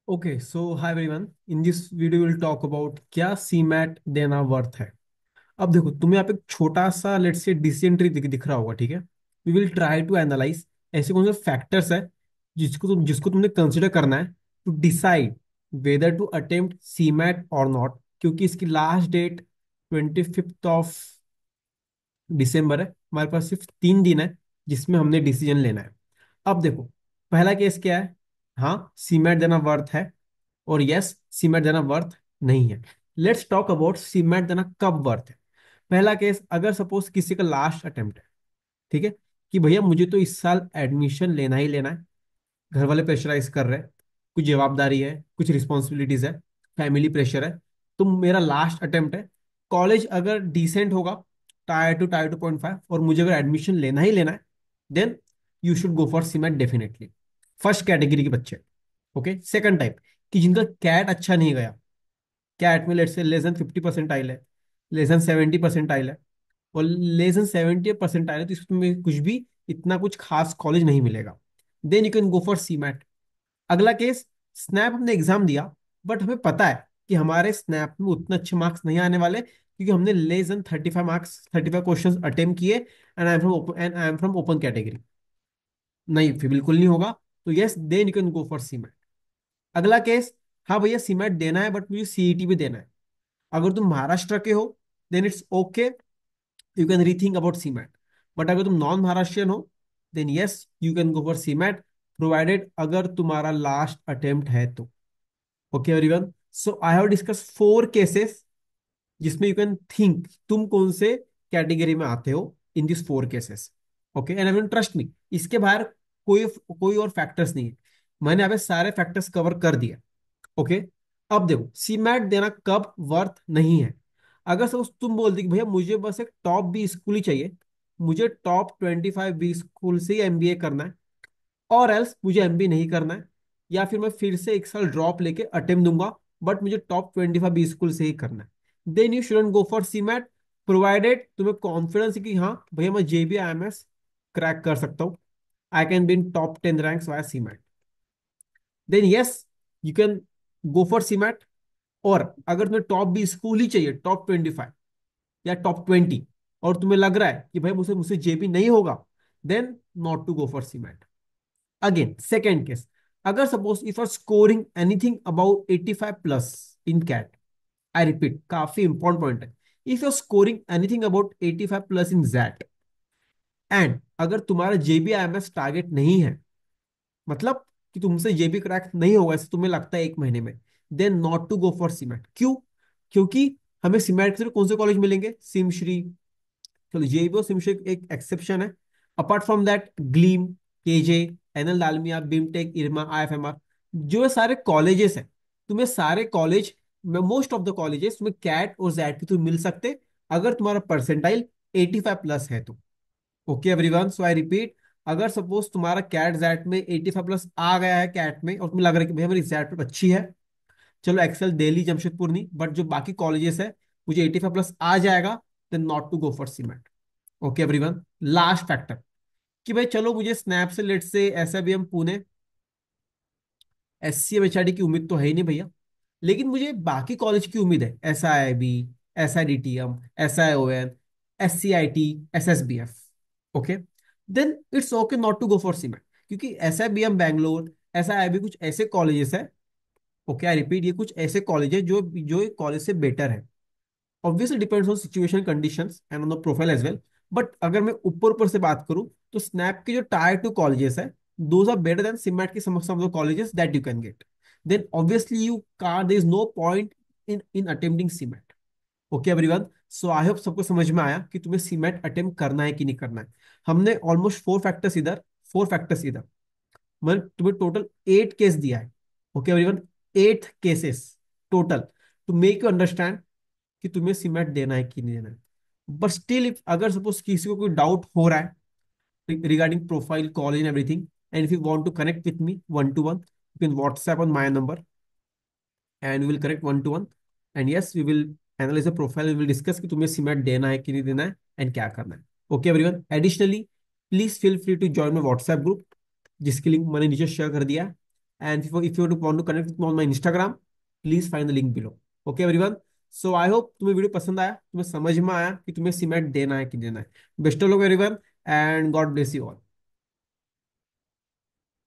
Okay so hi everyone. In this video will talk about क्या CMAT देना worth है। अब देखो, तुम्हें यहाँ पे एक छोटा सा लेट्स से डिसीजन ट्री दिख रहा होगा, ठीक है। We will try to analyze ऐसे कौन से फैक्टर्स है जिसको तुमने कंसिडर करना है to decide whether to attempt CMAT और नॉट, क्योंकि इसकी लास्ट डेट 25 दिसंबर है। हमारे पास सिर्फ 3 दिन है जिसमें हमने डिसीजन लेना है। अब देखो, पहला केस क्या है। हाँ, सीमेंट देना वर्थ है, और यस, सीमेंट देना वर्थ नहीं है। लेट्स टॉक अबाउट सीमेंट देना कब वर्थ है। पहला केस, अगर सपोज किसी का लास्ट अटेम्प्ट है, ठीक है, कि भैया मुझे तो इस साल एडमिशन लेना ही लेना है, घर वाले प्रेशराइज कर रहे हैं, कुछ जवाबदारी है, कुछ रिस्पॉन्सिबिलिटीज है, फैमिली प्रेशर है, तो मेरा लास्ट अटेम्प्ट है। कॉलेज अगर डिसेंट होगा, टायर 2.5, और मुझे अगर एडमिशन लेना ही लेना है, then you should go for CMAT definitely. First category के बच्चे। ओके, सेकंड टाइप, कि जिनका कैट अच्छा नहीं गया, कैट में लेट से लेस देन 50% है, लेस देन 70% है, और लेस देन 70% है, तो इसमें कुछ भी इतना कुछ खास कॉलेज नहीं मिलेगा। Then you can go for CMAT. अगला केस, स्नैप हमने एग्जाम दिया, बट हमें पता है कि हमारे स्नैप में उतने अच्छे मार्क्स नहीं आने वाले, क्योंकि हमने less than 35 marks 35 question attempt किए, and I am from open category. नहीं, फिर बिल्कुल नहीं होगा। तो yes, then you can go for CMAT. अगला केस, हाँ भैया सीमैट देना है बट मुझे सीईटी भी देना है। अगर तुम महाराष्ट्र के हो, then it's okay, you can rethink about CMAT. But अगर तुम नॉन महाराष्ट्रियन हो, then yes, you can go for CMAT, provided अगर तुम्हारा लास्ट अटेम्प्ट है तो। Okay everyone, so I have discuss 4 cases जिसमें यू कैन थिंक तुम कौन से कैटेगरी में आते हो in this 4 cases. Okay, and everyone trust me, इसके बाहर कोई कोई और फैक्टर्स नहीं है। मैंने यहाँ पे सारे फैक्टर्स कवर कर दिए। ओके, अब देखो सीमैट देना कब वर्थ नहीं है। अगर सपोज तुम बोल दी कि भैया मुझे बस एक टॉप बी स्कूल ही चाहिए, मुझे टॉप 25 बी स्कूल से ही एमबीए करना है, और एल्स मुझे एमबीए नहीं करना है, या फिर मैं फिर से एक साल ड्रॉप लेके अटेम्प्ट दूंगा, बट मुझे टॉप 25 बी स्कूल से ही करना है, then you shouldn't go for CMAT, provided तुम्हें कॉन्फिडेंस है कि हाँ भैया मैं जेबीआईएमएस क्रैक कर सकता हूँ, I can be in top 10 ranks via CMAT, then yes, you can go for CMAT. और अगर तुम्हें टॉप बी स्कूल ही चाहिए, टॉप 25 या टॉप 20, और तुम्हें लग रहा है कि भाई मुझसे मुझसे जेबी नहीं होगा, then not to go for CMAT. Again second case, अगर suppose if are scoring anything about 85 plus in CAT, I repeat, काफी इंपॉर्टेंट पॉइंट है, if you are scoring anything about 85 plus in XAT, and अगर तुम्हारा JBIMS target नहीं है, मतलब कि तुमसे जेबी क्रैक नहीं होगा ऐसे तुम्हें लगता है 1 महीने में, then not to go for CMAT. क्यों? क्योंकि हमें सीमेट के थ्रू कौन से कॉलेज मिलेंगे? सिमश्री, चलो जेबी और सिमश्री एक एक्सेप्शन है। Apart from that, GLIM, KJ, NL Dalmia, BIMTECH, IRMA, IFMR, जो ये सारे कॉलेजेस हैं, तुम्हें सारे कॉलेज में मोस्ट ऑफ द कॉलेजेस तुम्हें कैट और जैट के थ्रू मिल सकते, अगर तुम्हारा परसेंटाइल 85 प्लस है तो। Okay everyone, so I repeat, अगर सपोज तुम्हारा कैट जैट में 85 प्लस आ गया है कैट में, और तुम्हें लग रहा है कि भैया मेरी जैट पे अच्छी है, चलो एक्सेल दिल्ली जमशेदपुर नहीं, बट जो बाकी कॉलेजेस है मुझे 85 प्लस आ जाएगा, then not to go for CMAT. Okay everyone, last factor, कि भाई चलो मुझे स्नैप से लेट से ऐसा भी हम Pune S C M H R D की उम्मीद तो है ही नहीं भैया, लेकिन मुझे बाकी कॉलेज की उम्मीद है, S I I B, S I D T M, S I O N, S C I T, S S B F. Okay, then it's okay not to go for CMAT, क्योंकि S I B M Bangalore, S I I B कुछ ऐसे colleges है। Okay I repeat, ये कुछ ऐसे college है जो जो कॉलेज से बेटर है। Obviously depends on situation conditions and on the profile as well, but अगर मैं ऊपर ऊपर से बात करूं, तो स्नैप के जो टायर 2 कॉलेजेस है, those are better than CMAT के some of the colleges that you can get, then obviously you car there is no point in in attempting CMAT. Okay everyone, so I hope सबको समझ में आया कि तुम्हें cement attempt करना है कि नहीं करना है। हमने ऑलमोस्ट 4 फैक्टर्स इधर, मैंने तुम्हें टोटल 8 केस दिया है। Okay everyone, 8 cases total to make you understand कि तुम्हें सीमेंट देना है कि नहीं देना है। बट स्टिल इफ अगर सपोज किसी को कोई डाउट हो रहा है regarding profile, college and everything, and if you want to connect with me 1 to 1, you can WhatsApp on my number and we will connect 1 to 1, and yes we will analyze the profile, we will discuss कि तुम्हें CMAT देना है कि नहीं देना है and क्या करना है। Okay everyone, additionally please feel free to join my WhatsApp group, जिसकी लिंक मैंने नीचे शेयर कर दिया है। And if you want to connect with me on my Instagram, please find the link below. Okay everyone. So I hope तुम्हें video पसंद आया, तुम्हें समझ में आया कि तुम्हें सीमेंट देना है कि देना है. Best of luck everyone, and God bless you all.